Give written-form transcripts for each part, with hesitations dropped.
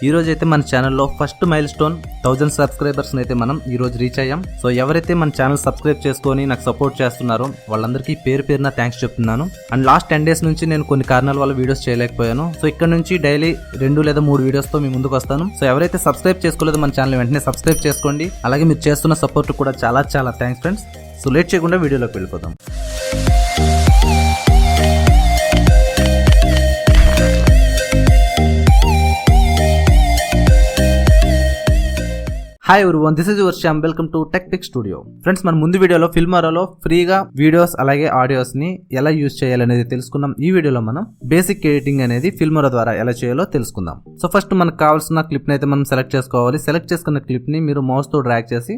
ఈ రోజు అయితే మన ఛానల్లో ఫస్ట్ మైల్ స్టోన్ 1000 సబ్స్క్రైబర్స్ అయితే మనం ఈ రోజు రీచ్ అయ్యాం. సో ఎవరైతే మన ఛానల్ సబ్స్క్రైబ్ చేసుకొని నాకు సపోర్ట్ చేస్తున్నారో వాళ్ళందరికీ పేరు పేరున థ్యాంక్స్ చెప్తున్నాను. అండ్ లాస్ట్ 10 days నుంచి నేను కొన్ని కారణాల వల్ల వీడియోస్ చేయలేకపోయాను. సో ఇక్కడ నుంచి డైలీ 2 లేదా 3 వీడియోస్తో మీ ముందుకు వస్తాను. సో ఎవరైతే సబ్స్క్రైబ్ చేసుకోలేదో మన ఛానల్ వెంటనే సబ్స్క్రైబ్ చేసుకోండి. అలాగే మీరు చేస్తున్న సపోర్ట్ కూడా చాలా థ్యాంక్స్ ఫ్రెండ్స్. సో లేట్ చేయకుండా వీడియోలోకి వెళ్ళిపోదాం. Hi everyone, this is your Shyam. Welcome to tech pick studio. Friends, మన ముందు వీడియోలో ఫిల్మోరాలో ఫ్రీగా వీడియోస్ అలాగే ఆడియోస్ ని ఎలా యూజ్ చేయాలనేది తెలుసుకున్నాం. ఈ వీడియోలో మనం బేసిక్ ఎడిటింగ్ అనేది ఫిల్మోరా ద్వారా ఎలా చేయాలో తెలుసుకుందాం. సో ఫస్ట్ మనకు కావాల్సిన క్లిప్ ని అయితే మనం సెలెక్ట్ చేసుకోవాలి. సెలెక్ట్ చేసుకున్న క్లిప్ ని మీరు మౌస్ తో డ్రాగ్ చేసి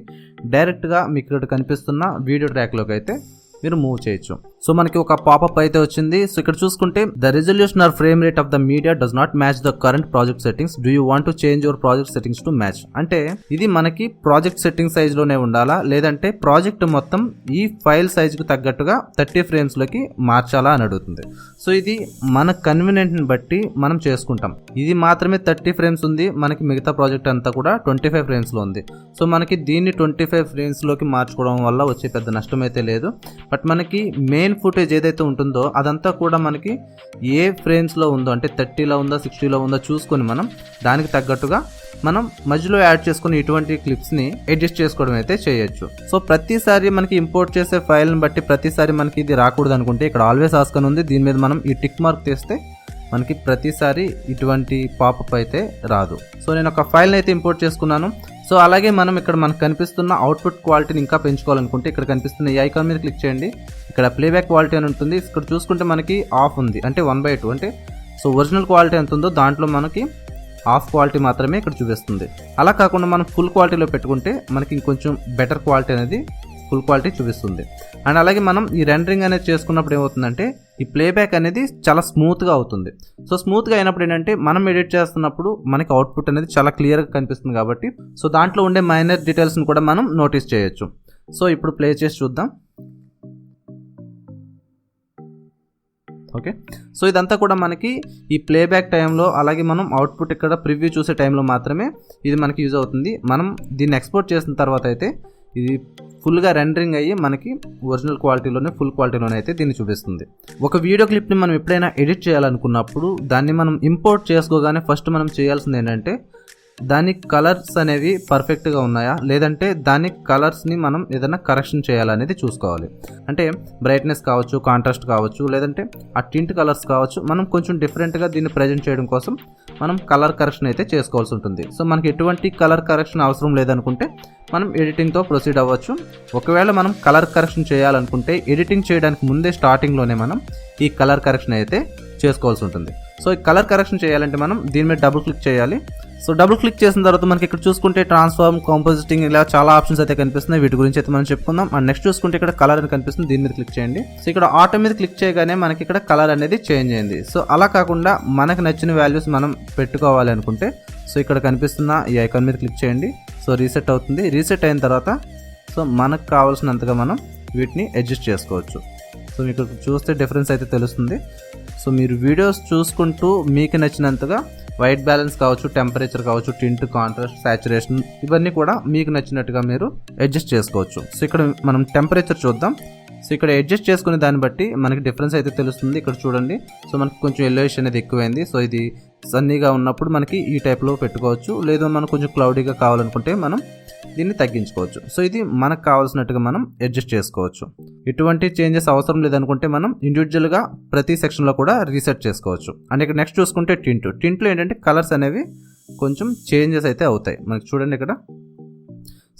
డైరెక్ట్ గా మీకు ఇక్కడ కనిపిస్తున్న వీడియో ట్రాక్ లోకి అయితే మీరు మూవ్ చేయొచ్చు. సో మనకి ఒక పాపప్ అయితే వచ్చింది. సో ఇక్కడ చూసుకుంటే the resolution or frame rate of the media does not match the current project settings. Do you want to change your project settings to match? అంటే ఇది మనకి ప్రాజెక్ట్ సెట్టింగ్ సైజ్ లోనే ఉండాలా, లేదంటే ప్రాజెక్ట్ మొత్తం ఈ ఫైల్ సైజ్ కు తగ్గట్టుగా 30 frames లోకి మార్చాలా అని అడుగుతుంది. సో ఇది మన కన్వీనియంట్ ని బట్టి మనం చేసుకుంటాం. ఇది మాత్రమే 30 frames ఉంది, మనకి మిగతా ప్రాజెక్ట్ అంతా కూడా 25 frames లో ఉంది. సో మనకి దీన్ని 25 frames లోకి మార్చుకోవడం వల్ల వచ్చే పెద్ద నష్టం అయితే లేదు. బట్ మనకి మెయిన్ ఫుటేజ్ ఏదైతే ఉంటుందో అదంతా కూడా మనకి ఏ ఫ్రేమ్స్ లో ఉందో, అంటే 30లో ఉందా 60లో ఉందో చూసుకొని మనం దానికి తగ్గట్టుగా మనం మధ్యలో యాడ్ చేసుకుని ఇటువంటి క్లిప్స్ ని అడ్జస్ట్ చేసుకోవడం అయితే చేయొచ్చు. సో ప్రతిసారి మనకి ఇంపోర్ట్ చేసే ఫైల్ ని బట్టి ప్రతిసారి మనకి ఇది రాకూడదు అనుకుంటే ఇక్కడ ఆల్వేస్ ఆస్క్ అని ఉంది. దీని మీద మనం ఈ టిక్ మార్క్ చేస్తే మనకి ప్రతిసారి ఇటువంటి పాపప్ అయితే రాదు. సో నేను ఒక ఫైల్ అయితే ఇంపోర్ట్ చేసుకున్నాను. సో అలాగే మనం ఇక్కడ మనకు కనిపిస్తున్న అవుట్పుట్ క్వాలిటీని ఇంకా పెంచుకోవాలనుకుంటే ఇక్కడ కనిపిస్తున్న ఈ ఐకాన్ మీద క్లిక్ చేయండి. ఇక్కడ ప్లేబ్యాక్ క్వాలిటీ అని ఉంటుంది. ఇక్కడ చూసుకుంటే మనకి ఆఫ్ ఉంది, అంటే 1/2. అంటే సో ఒరిజినల్ క్వాలిటీ ఎంత ఉందో దాంట్లో మనకి ఆఫ్ క్వాలిటీ మాత్రమే ఇక్కడ చూపిస్తుంది. అలా కాకుండా మనం ఫుల్ క్వాలిటీలో పెట్టుకుంటే మనకి ఇంకొంచెం బెటర్ క్వాలిటీ అనేది ఫుల్ క్వాలిటీ చూపిస్తుంది. అండ్ అలాగే మనం ఈ రెండరింగ్ అనేది చేసుకున్నప్పుడు ఏమవుతుందంటే ఈ ప్లేబ్యాక్ అనేది చాలా స్మూత్గా అవుతుంది. సో స్మూత్గా అయినప్పుడు ఏంటంటే మనం ఎడిట్ చేస్తున్నప్పుడు మనకి అవుట్పుట్ అనేది చాలా క్లియర్గా కనిపిస్తుంది కాబట్టి సో దాంట్లో ఉండే మైనర్ డీటెయిల్స్ని కూడా మనం నోటీస్ చేయొచ్చు. సో ఇప్పుడు ప్లే చేసి చూద్దాం. ఓకే, సో ఇదంతా కూడా మనకి ఈ ప్లేబ్యాక్ టైంలో అలాగే మనం అవుట్పుట్ ఇక్కడ ప్రివ్యూ చూసే టైంలో మాత్రమే ఇది మనకి యూజ్ అవుతుంది. మనం దీన్ని ఎక్స్పోర్ట్ చేసిన తర్వాత అయితే ఇది ఫుల్గా రెండరింగ్ అయ్యి మనకి ఒరిజినల్ క్వాలిటీలోనే ఫుల్ క్వాలిటీలోనే అయితే దీన్ని చూపిస్తుంది. ఒక వీడియో క్లిప్ని మనం ఎప్పుడైనా ఎడిట్ చేయాలనుకున్నప్పుడు దాన్ని మనం ఇంపోర్ట్ చేసుకోగానే ఫస్ట్ మనం చేయాల్సింది ఏంటంటే దాని కలర్స్ అనేవి పర్ఫెక్ట్గా ఉన్నాయా, లేదంటే దాని కలర్స్ని మనం ఏదైనా కరెక్షన్ చేయాలనేది చూసుకోవాలి. అంటే బ్రైట్నెస్ కావచ్చు, కాంట్రాస్ట్ కావచ్చు, లేదంటే ఆ టింట్ కలర్స్ కావచ్చు. మనం కొంచెం డిఫరెంట్గా దీన్ని ప్రజెంట్ చేయడం కోసం మనం కలర్ కరెక్షన్ అయితే చేసుకోవాల్సి ఉంటుంది. సో మనకి ఎటువంటి కలర్ కరెక్షన్ అవసరం లేదనుకుంటే మనం ఎడిటింగ్తో ప్రొసీడ్ అవ్వచ్చు. ఒకవేళ మనం కలర్ కరెక్షన్ చేయాలనుకుంటే ఎడిటింగ్ చేయడానికి ముందే స్టార్టింగ్లోనే మనం ఈ కలర్ కరెక్షన్ అయితే చేసుకోవాల్సి ఉంటుంది. సో ఈ కలర్ కరెక్షన్ చేయాలంటే మనం దీని మీద డబుల్ క్లిక్ చేయాలి. సో డబుల్ క్లిక్ చేసిన తర్వాత మనకి ఇక్కడ చూసుకుంటే ట్రాన్స్ఫార్మ్, కాంపోజిటింగ్ ఇలా చాలా ఆప్షన్స్ అయితే కనిపిస్తున్నాయి. వీటి గురించి అయితే మనం చెప్పుకుందాం. అండ్ నెక్స్ట్ చూసుకుంటే ఇక్కడ కలర్ అని కనిపిస్తుంది, దీని మీద క్లిక్ చేయండి. సో ఇక్కడ ఆటో మీద క్లిక్ చేయగానే మనకి ఇక్కడ కలర్ అనేది చేంజ్ అయింది. సో అలా కాకుండా మనకు నచ్చిన వాల్యూస్ మనం పెట్టుకోవాలి అనుకుంటే సో ఇక్కడ కనిపిస్తున్న ఈ ఐకాన్ మీద క్లిక్ చేయండి. సో రీసెట్ అవుతుంది. రీసెట్ అయిన తర్వాత సో మనకు కావాల్సినంతగా మనం వీటిని అడ్జస్ట్ చేసుకోవచ్చు. సో మీకు చూస్తే డిఫరెన్స్ అయితే తెలుస్తుంది. సో మీరు వీడియోస్ చూసుకుంటూ మీకు నచ్చినంతగా వైట్ బ్యాలెన్స్ కావచ్చు, టెంపరేచర్ కావచ్చు, టింట్, కాంట్రాస్ట్, సాచురేషన్ ఇవన్నీ కూడా మీకు నచ్చినట్టుగా మీరు అడ్జస్ట్ చేసుకోవచ్చు. సో ఇక్కడ మనం టెంపరేచర్ చూద్దాం. సో ఇక్కడ అడ్జస్ట్ చేసుకునే దాన్ని బట్టి మనకి డిఫరెన్స్ అయితే తెలుస్తుంది. ఇక్కడ చూడండి, సో మనకి కొంచెం ఎల్లోయిష్ అనేది ఎక్కువైంది. సో ఇది సన్నీగా ఉన్నప్పుడు మనకి ఈ టైప్లో పెట్టుకోవచ్చు. లేదు మనం కొంచెం క్లౌడీగా కావాలనుకుంటే మనం దీన్ని తగ్గించుకోవచ్చు. సో ఇది మనకు కావాల్సినట్టుగా మనం అడ్జస్ట్ చేసుకోవచ్చు. ఎటువంటి చేంజెస్ అవసరం లేదనుకుంటే మనం ఇండివిజువల్గా ప్రతి సెక్షన్లో కూడా రీసెట్ చేసుకోవచ్చు. అండ్ ఇక్కడ నెక్స్ట్ చూసుకుంటే టింట్లో ఏంటంటే కలర్స్ అనేవి కొంచెం చేంజెస్ అయితే అవుతాయి. మనకి చూడండి ఇక్కడ.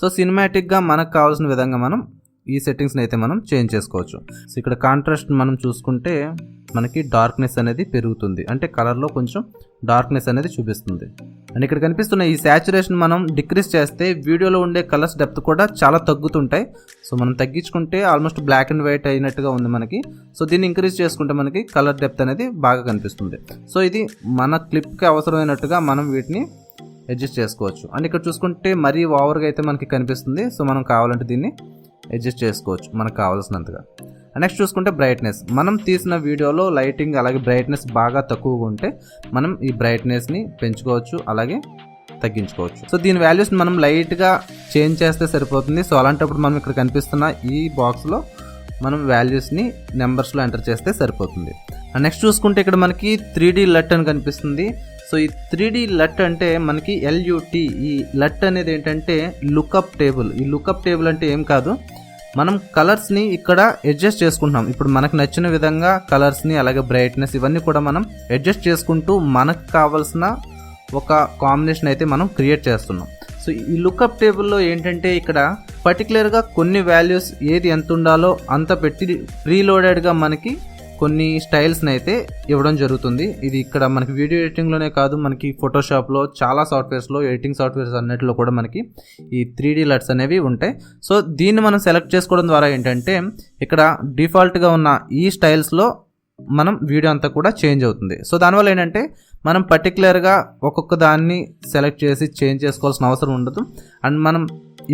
సో సినిమాటిక్గా మనకు కావాల్సిన విధంగా మనం ఈ సెట్టింగ్స్ని అయితే మనం చేంజ్ చేసుకోవచ్చు. సో ఇక్కడ కాంట్రాస్ట్ మనం చూసుకుంటే మనకి డార్క్నెస్ అనేది పెరుగుతుంది, అంటే కలర్లో కొంచెం డార్క్నెస్ అనేది చూపిస్తుంది. అండ్ ఇక్కడ కనిపిస్తున్న ఈ సాచురేషన్ మనం డిక్రీస్ చేస్తే వీడియోలో ఉండే కలర్స్ డెప్త్ కూడా చాలా తగ్గుతుంటాయి. సో మనం తగ్గించుకుంటే ఆల్మోస్ట్ బ్లాక్ అండ్ వైట్ అయినట్టుగా ఉంది మనకి. సో దీన్ని ఇంక్రీజ్ చేసుకుంటే మనకి కలర్ డెప్త్ అనేది బాగా కనిపిస్తుంది. సో ఇది మన క్లిప్కి అవసరమైనట్టుగా మనం వీటిని అడ్జస్ట్ చేసుకోవచ్చు. అండ్ ఇక్కడ చూసుకుంటే మరీ ఓవర్గా అయితే మనకి కనిపిస్తుంది. సో మనం కావాలంటే దీన్ని అడ్జస్ట్ చేసుకోవచ్చు మనకు కావాల్సినంతగా. నెక్స్ట్ చూసుకుంటే బ్రైట్నెస్, మనం తీసిన వీడియోలో లైటింగ్ అలాగే బ్రైట్నెస్ బాగా తక్కువగా ఉంటే మనం ఈ బ్రైట్నెస్ని పెంచుకోవచ్చు అలాగే తగ్గించుకోవచ్చు. సో దీని వాల్యూస్ని మనం లైట్గా చేంజ్ చేస్తే సరిపోతుంది. సో అలాంటప్పుడు మనం ఇక్కడ కనిపిస్తున్న ఈ బాక్స్లో మనం వాల్యూస్ని నెంబర్స్లో ఎంటర్ చేస్తే సరిపోతుంది. నెక్స్ట్ చూసుకుంటే ఇక్కడ మనకి 3D LUT అని కనిపిస్తుంది. సో ఈ 3D LUT అంటే మనకి LUT, ఈ LUT అనేది ఏంటంటే లుకప్ టేబుల్. ఈ లుకప్ టేబుల్ అంటే ఏం కాదు, మనం కలర్స్ని ఇక్కడ అడ్జస్ట్ చేసుకుంటున్నాం. ఇప్పుడు మనకు నచ్చిన విధంగా కలర్స్ని అలాగే బ్రైట్నెస్ ఇవన్నీ కూడా మనం అడ్జస్ట్ చేసుకుంటూ మనకు కావాల్సిన ఒక కాంబినేషన్ అయితే మనం క్రియేట్ చేస్తున్నాం. సో ఈ లుకప్ టేబుల్లో ఏంటంటే ఇక్కడ పర్టికులర్గా కొన్ని వాల్యూస్ ఏది ఎంత ఉండాలో అంత పెట్టి ప్రీలోడెడ్గా మనకి కొన్ని స్టైల్స్ని అయితే ఇవ్వడం జరుగుతుంది. ఇది ఇక్కడ మనకి వీడియో ఎడిటింగ్లోనే కాదు, మనకి ఫోటోషాప్లో చాలా సాఫ్ట్వేర్స్లో ఎడిటింగ్ సాఫ్ట్వేర్స్ అన్నిటిలో కూడా మనకి ఈ 3D LUTs అనేవి ఉంటాయి. సో దీన్ని మనం సెలెక్ట్ చేసుకోవడం ద్వారా ఏంటంటే ఇక్కడ డిఫాల్ట్గా ఉన్న ఈ స్టైల్స్లో మనం వీడియో అంతా కూడా చేంజ్ అవుతుంది. సో దానివల్ల ఏంటంటే మనం పర్టికులర్గా ఒక్కొక్క దాన్ని సెలెక్ట్ చేసి చేంజ్ చేసుకోవాల్సిన అవసరం ఉండదు. అండ్ మనం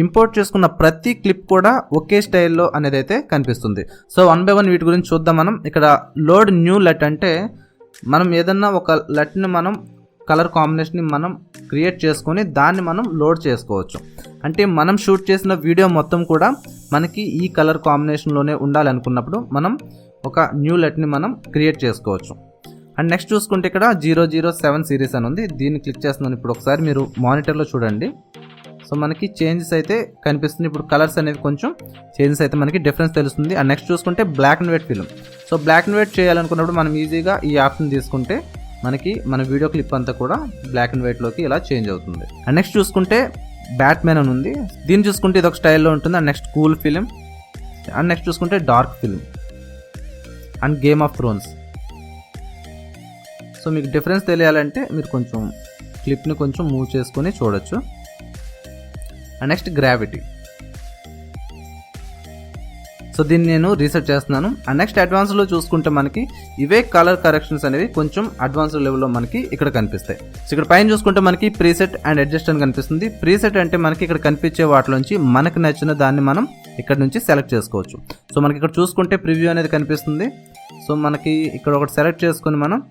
ఇంపోర్ట్ చేసుకున్న ప్రతి క్లిప్ కూడా ఒకే స్టైల్లో అనేది అయితే కనిపిస్తుంది. సో 1 by 1 వీటి గురించి చూద్దాం. మనం ఇక్కడ లోడ్ న్యూ LUT అంటే మనం ఏదన్నా ఒక LUTని మనం కలర్ కాంబినేషన్ని మనం క్రియేట్ చేసుకొని దాన్ని మనం లోడ్ చేసుకోవచ్చు. అంటే మనం షూట్ చేసిన వీడియో మొత్తం కూడా మనకి ఈ కలర్ కాంబినేషన్లోనే ఉండాలనుకున్నప్పుడు మనం ఒక న్యూ LUTని మనం క్రియేట్ చేసుకోవచ్చు. అండ్ నెక్స్ట్ చూసుకుంటే ఇక్కడ 007 సిరీస్ అని ఉంది. దీన్ని క్లిక్ చేస్తున్నాను. ఇప్పుడు ఒకసారి మీరు మానిటర్లో చూడండి. సో మనకి చేంజెస్ అయితే కనిపిస్తుంది. ఇప్పుడు కలర్స్ అనేవి కొంచెం చేంజెస్ అయితే మనకి డిఫరెన్స్ తెలుస్తుంది. అండ్ నెక్స్ట్ చూసుకుంటే black and white film. So black and white చేయాలనుకున్నప్పుడు మనం ఈజీగా ఈ ఆప్షన్ తీసుకుంటే మనకి మన వీడియో క్లిప్ అంతా కూడా బ్లాక్ అండ్ వైట్లోకి ఇలా చేంజ్ అవుతుంది. అండ్ నెక్స్ట్ చూసుకుంటే బ్యాట్మెన్ అని ఉంది. దీన్ని చూసుకుంటే ఇది ఒక స్టైల్లో ఉంటుంది. And next cool film. And next చూసుకుంటే dark film and Game of Thrones. So మీకు డిఫరెన్స్ తెలియాలంటే మీరు కొంచెం క్లిప్ని కొంచెం మూవ్ చేసుకొని చూడొచ్చు. And next gravity. సో దీన్ని నేను రీసెట్ చేస్తున్నాను. అండ్ నెక్స్ట్ అడ్వాన్స్లో చూసుకుంటే మనకి ఇవే కలర్ కరెక్షన్స్ అనేవి కొంచెం అడ్వాన్స్డ్ లెవెల్లో మనకి ఇక్కడ కనిపిస్తాయి. సో ఇక్కడ పైన చూసుకుంటే మనకి ప్రీసెట్ అండ్ అడ్జస్ట్ అని కనిపిస్తుంది. ప్రీసెట్ అంటే మనకి ఇక్కడ కనిపించే వాటిలోంచి మనకు నచ్చిన దాన్ని మనం ఇక్కడ నుంచి సెలెక్ట్ చేసుకోవచ్చు. సో మనకి ఇక్కడ చూసుకుంటే ప్రివ్యూ అనేది కనిపిస్తుంది. సో మనకి ఇక్కడ ఒకటి సెలెక్ట్ చేసుకొని మనం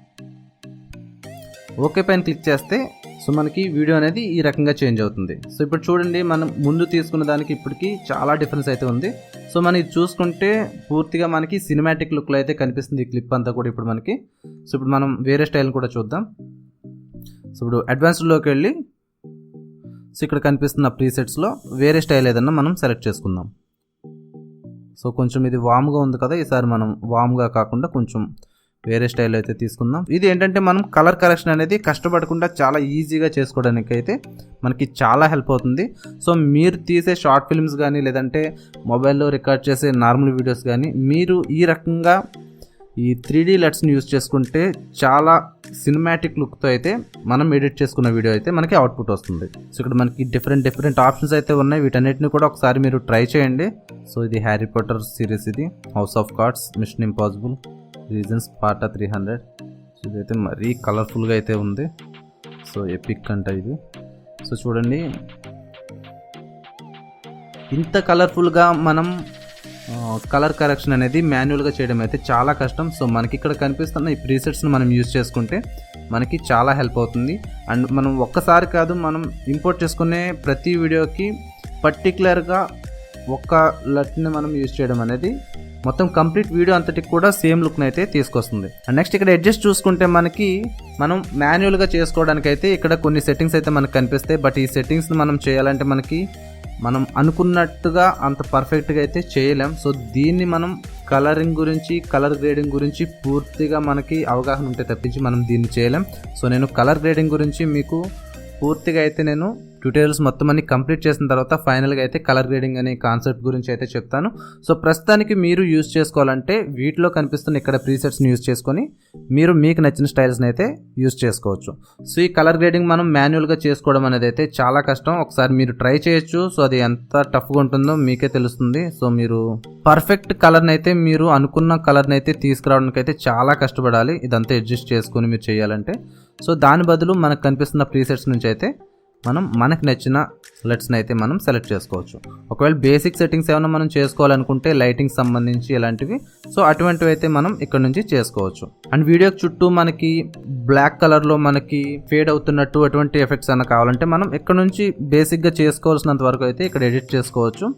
ఓకే పైన క్లిక్ చేస్తే సో మనకి వీడియో అనేది ఈ రకంగా చేంజ్ అవుతుంది. సో ఇప్పుడు చూడండి, మనం ముందు తీసుకున్న దానికి ఇప్పటికి చాలా డిఫరెన్స్ అయితే ఉంది. సో మనం ఇది చూసుకుంటే పూర్తిగా మనకి సినిమాటిక్ లుక్లో అయితే కనిపిస్తుంది ఈ క్లిప్ అంతా కూడా ఇప్పుడు మనకి. సో ఇప్పుడు మనం వేరే స్టైల్ కూడా చూద్దాం. సో ఇప్పుడు అడ్వాన్స్డ్లోకి వెళ్ళి సో ఇక్కడ కనిపిస్తున్న ప్రీసెట్స్లో వేరే స్టైల్ ఏదన్నా మనం సెలెక్ట్ చేసుకుందాం. సో కొంచెం ఇది వామ్గా ఉంది కదా, ఈసారి మనం వామ్గా కాకుండా కొంచెం వేరే స్టైల్ అయితే తీసుకుందాం. ఇది ఏంటంటే మనం కలర్ కరెక్షన్ అనేది కష్టపడకుండా చాలా ఈజీగా చేసుకోవడానికి అయితే మనకి చాలా హెల్ప్ అవుతుంది. సో మీరు తీసే షార్ట్ ఫిల్మ్స్ కానీ లేదంటే మొబైల్లో రికార్డ్ చేసే నార్మల్ వీడియోస్ కానీ మీరు ఈ రకంగా ఈ 3D LUTస్ని యూజ్ చేసుకుంటే చాలా సినిమాటిక్ లుక్తో అయితే మనం ఎడిట్ చేసుకున్న వీడియో అయితే మనకి అవుట్పుట్ వస్తుంది. సో ఇక్కడ మనకి డిఫరెంట్ ఆప్షన్స్ అయితే ఉన్నాయి. వీటన్నిటిని కూడా ఒకసారి మీరు ట్రై చేయండి. సో ఇది హ్యారీ పాటర్ సిరీస్, ఇది house of cards, mission impossible, reasons part 300. సో ఇదైతే మరీ కలర్ఫుల్గా అయితే ఉంది. సో ఎపిక్ అంట ఇది. సో చూడండి, ఇంత కలర్ఫుల్గా మనం కలర్ కరెక్షన్ అనేది మాన్యువల్గా చేయడం అయితే చాలా కష్టం. సో మనకి ఇక్కడ కనిపిస్తున్న ఈ ప్రీసెట్స్ని మనం యూజ్ చేసుకుంటే మనకి చాలా హెల్ప్ అవుతుంది. అండ్ మనం ఒక్కసారి కాదు, మనం ఇంపోర్ట్ చేసుకునే ప్రతి వీడియోకి పర్టికులర్గా ఒక్క LUTని మనం యూజ్ చేయడం అనేది మొత్తం కంప్లీట్ వీడియో అంతటికి కూడా సేమ్ లుక్ని అయితే తీసుకొస్తుంది. అండ్ నెక్స్ట్ ఇక్కడ అడ్జస్ట్ చూసుకుంటే మనకి మనం మాన్యువల్గా చేసుకోవడానికి అయితే ఇక్కడ కొన్ని సెట్టింగ్స్ అయితే మనకు కనిపిస్తాయి. బట్ ఈ సెట్టింగ్స్ని మనం చేయాలంటే మనకి మనం అనుకున్నట్టుగా అంత పర్ఫెక్ట్గా అయితే చేయలేం. సో దీన్ని మనం కలరింగ్ గురించి, కలర్ గ్రేడింగ్ గురించి పూర్తిగా మనకి అవగాహన ఉంటే తప్పించి మనం దీన్ని చేయలేం. సో నేను కలర్ గ్రేడింగ్ గురించి మీకు పూర్తిగా అయితే నేను ట్యూటోరియల్స్ మొత్తం అన్ని కంప్లీట్ చేసిన తర్వాత ఫైనల్గా అయితే కలర్ గ్రేడింగ్ అనే కాన్సెప్ట్ గురించి అయితే చెప్తాను. సో ప్రస్తుతానికి మీరు యూజ్ చేసుకోవాలంటే వీటిలో కనిపిస్తున్న ఇక్కడ ప్రీసెట్స్ని యూజ్ చేసుకొని మీరు మీకు నచ్చిన స్టైల్స్ని అయితే యూజ్ చేసుకోవచ్చు. సో ఈ కలర్ గ్రేడింగ్ మనం మాన్యువల్గా చేసుకోవడం అనేది అయితే చాలా కష్టం. ఒకసారి మీరు ట్రై చేయొచ్చు. సో అది ఎంత టఫ్గా ఉంటుందో మీకే తెలుస్తుంది. సో మీరు పర్ఫెక్ట్ కలర్ని అయితే మీరు అనుకున్న కలర్ని అయితే తీసుకురావడానికి అయితే చాలా కష్టపడాలి. ఇదంతా అడ్జస్ట్ చేసుకొని మీరు చేయాలంటే. సో దాని బదులు మనకు కనిపిస్తున్న ప్రీసెట్స్ నుంచి అయితే మనం మనకు నచ్చిన లెట్స్ని అయితే మనం సెలెక్ట్ చేసుకోవచ్చు. ఒకవేళ బేసిక్ సెట్టింగ్స్ ఏమైనా మనం చేసుకోవాలనుకుంటే లైటింగ్ సంబంధించి ఇలాంటివి, సో అటువంటివి అయితే మనం ఇక్కడ నుంచి చేసుకోవచ్చు. అండ్ వీడియోకి చుట్టూ మనకి బ్లాక్ కలర్లో మనకి ఫేడ్ అవుతున్నట్టు అటువంటి ఎఫెక్ట్స్ అన్న కావాలంటే మనం ఇక్కడ నుంచి బేసిక్గా చేసుకోవాల్సినంత వరకు అయితే ఇక్కడ ఎడిట్ చేసుకోవచ్చు.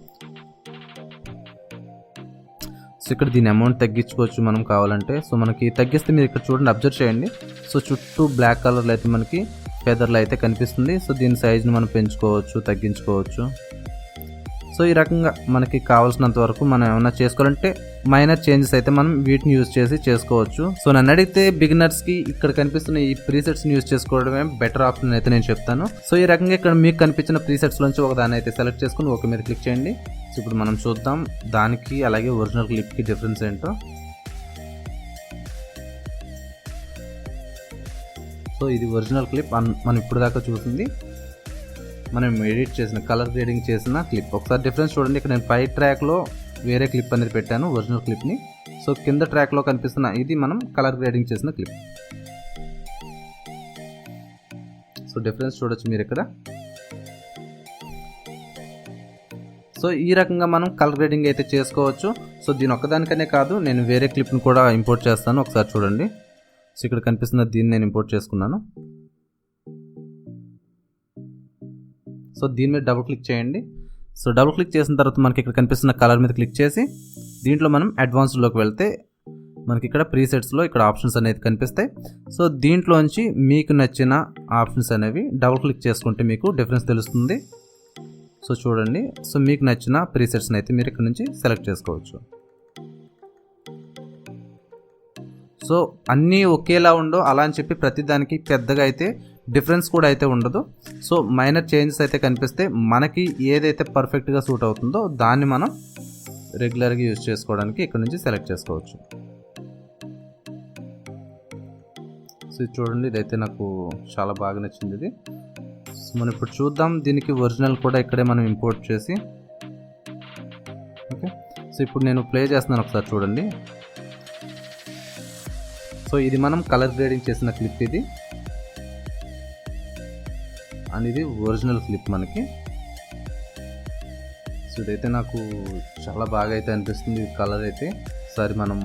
సో ఇక్కడ దీని అమౌంట్ తగ్గించుకోవచ్చు మనం కావాలంటే. సో మనకి తగ్గిస్తే మీరు ఇక్కడ చూడండి, అబ్జర్వ్ చేయండి. సో చుట్టూ బ్లాక్ కలర్లో అయితే మనకి ఫెదర్లో అయితే కనిపిస్తుంది. సో దీని సైజ్ని మనం పెంచుకోవచ్చు, తగ్గించుకోవచ్చు. సో ఈ రకంగా మనకి కావాల్సినంత వరకు మనం ఏమైనా చేసుకోవాలంటే మైనర్ చేంజెస్ అయితే మనం వీటిని యూజ్ చేసి చేసుకోవచ్చు. సో నన్ను అడిగితే బిగినర్స్కి ఇక్కడ కనిపిస్తున్న ఈ ప్రీసెట్స్ని యూజ్ చేసుకోవడమే బెటర్ ఆప్షన్ అయితే నేను చెప్తాను. సో ఈ రకంగా ఇక్కడ మీకు కనిపించిన ప్రీసెట్స్ నుంచి ఒక దాన్ని అయితే సెలెక్ట్ చేసుకుని ఓకే మీద క్లిక్ చేయండి. సో ఇప్పుడు మనం చూద్దాం దానికి అలాగే ఒరిజినల్ క్లిప్కి డిఫరెన్స్ ఏంటో. సో ఇది ఒరిజినల్ క్లిప్ మనం ఇప్పుడు దాకా చూసింది మనం ఎడిట్ చేసిన కలర్ గ్రేడింగ్ చేసిన క్లిప్. ఒకసారి డిఫరెన్స్ చూడండి. ఇక్కడ నేను పై ట్రాక్లో వేరే క్లిప్ అనేది పెట్టాను ఒరిజినల్ క్లిప్ని. సో కింద ట్రాక్లో కనిపిస్తున్న ఇది మనం కలర్ గ్రేడింగ్ చేసిన క్లిప్. సో డిఫరెన్స్ చూడొచ్చు మీరు ఇక్కడ. సో ఈ రకంగా మనం కలర్ గ్రేడింగ్ అయితే చేసుకోవచ్చు. సో దీని ఒక్కదానికనే కాదు, నేను వేరే క్లిప్ని కూడా ఇంపోర్ట్ చేస్తాను. ఒకసారి చూడండి. సో ఇక్కడ కనిపిస్తున్న దీన్ని నేను ఇంపోర్ట్ చేసుకున్నాను. సో దీని మీద డబుల్ క్లిక్ చేయండి. సో డబుల్ క్లిక్ చేసిన తర్వాత మనకి ఇక్కడ కనిపిస్తున్న కలర్ మీద క్లిక్ చేసి దీంట్లో మనం అడ్వాన్స్డ్లోకి వెళ్తే మనకి ఇక్కడ ప్రీసెట్స్లో ఇక్కడ ఆప్షన్స్ అనేవి కనిపిస్తాయి. సో దీంట్లోంచి మీకు నచ్చిన ఆప్షన్స్ అనేవి డబుల్ క్లిక్ చేసుకుంటే మీకు డిఫరెన్స్ తెలుస్తుంది. సో చూడండి. సో మీకు నచ్చిన ప్రీసెట్స్ని అయితే మీరు ఇక్కడ నుంచి సెలెక్ట్ చేసుకోవచ్చు. సో అన్నీ ఒకేలా ఉండవు అలా అని చెప్పి ప్రతిదానికి పెద్దగా అయితే డిఫరెన్స్ కూడా అయితే ఉండదు. సో మైనర్ చేంజెస్ అయితే కనిపిస్తే మనకి ఏదైతే పర్ఫెక్ట్గా సూట్ అవుతుందో దాన్ని మనం రెగ్యులర్గా యూజ్ చేసుకోవడానికి ఇక్కడ నుంచి సెలెక్ట్ చేసుకోవచ్చు. సో ఇది చూడండి, ఇదైతే నాకు చాలా బాగా నచ్చింది ఇది. సో మనం ఇప్పుడు చూద్దాం దీనికి ఒరిజినల్ కూడా ఇక్కడే మనం ఇంపోర్ట్ చేసి. ఓకే, సో ఇప్పుడు నేను ప్లే చేస్తున్నాను, ఒకసారి చూడండి. సో ఇది మనం కలర్ గ్రేడింగ్ చేసిన క్లిప్ ఇది, అండ్ ఇది ఒరిజినల్ క్లిప్ మనకి. సో ఇదైతే నాకు చాలా బాగా అయితే అనిపిస్తుంది కలర్ అయితే. ఒకసారి మనం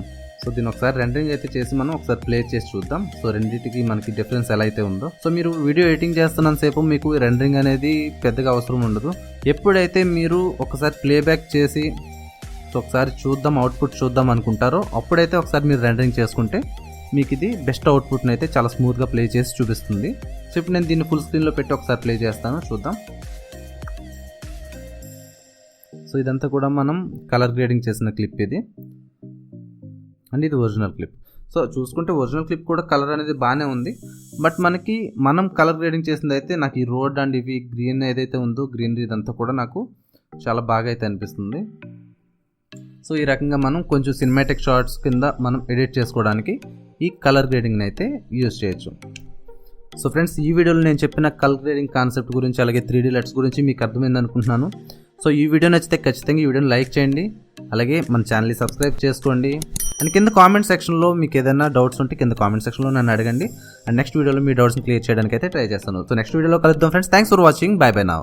దీన్ని ఒకసారి రెండరింగ్ అయితే చేసి మనం ఒకసారి ప్లే చేసి చూద్దాం. సో రెండింటికి మనకి డిఫరెన్స్ ఎలా అయితే ఉందో. సో మీరు వీడియో ఎడిటింగ్ చేస్తున్నంతసేపు మీకు రెండరింగ్ అనేది పెద్దగా అవసరం ఉండదు. ఎప్పుడైతే మీరు ఒకసారి ప్లేబ్యాక్ చేసి సో ఒకసారి చూద్దాం అవుట్పుట్ చూద్దాం అనుకుంటారో అప్పుడైతే ఒకసారి మీరు రెండరింగ్ చేసుకుంటే మీకు ఇది బెస్ట్ అవుట్పుట్ని అయితే చాలా స్మూత్గా ప్లే చేసి చూపిస్తుంది. సో ఇప్పుడు నేను దీన్ని ఫుల్ స్క్రీన్లో పెట్టి ఒకసారి ప్లే చేస్తాను, చూద్దాం. సో ఇదంతా కూడా మనం కలర్ గ్రేడింగ్ చేసిన క్లిప్ ఇది, అండ్ ఇది ఒరిజినల్ క్లిప్. సో చూసుకుంటే ఒరిజినల్ క్లిప్ కూడా కలర్ అనేది బాగానే ఉంది. బట్ మనం కలర్ గ్రేడింగ్ చేసింది అయితే నాకు ఈ రోడ్ అండ్ ఇవి గ్రీన్ ఏదైతే ఉందో గ్రీనరీ ఇదంతా కూడా నాకు చాలా బాగా అయితే అనిపిస్తుంది. సో ఈ రకంగా మనం కొంచెం సినిమాటిక్ షార్ట్స్ కింద మనం ఎడిట్ చేసుకోవడానికి ఈ కలర్ గ్రేడింగ్ని అయితే యూజ్ చేయొచ్చు. సో ఫ్రెండ్స్, ఈ వీడియోలో నేను చెప్పిన కలర్ గ్రేడింగ్ కాన్సెప్ట్ గురించి అలాగే 3D LUTs గురించి మీకు అర్థమైంది అనుకుంటున్నాను. సో ఈ వీడియో నచ్చితే ఖచ్చితంగా ఈ వీడియోని లైక్ చేయండి, అలాగే మన ఛానల్ని సబ్స్క్రైబ్ చేసుకోండి. అండ్ కింద కామెంట్ సెక్షన్లో మీకు ఏదైనా డౌట్స్ ఉంటే కింద కామెంట్ సెక్షన్లో నన్ను అడగండి. అండ్ నెక్స్ట్ వీడియోలో మీ డౌట్స్ని క్లియర్ చేయడానికి అయితే ట్రై చేస్తాను. సో నెక్స్ట్ వీడియోలో కలుద్దాం friends. Thanks for watching. By by now.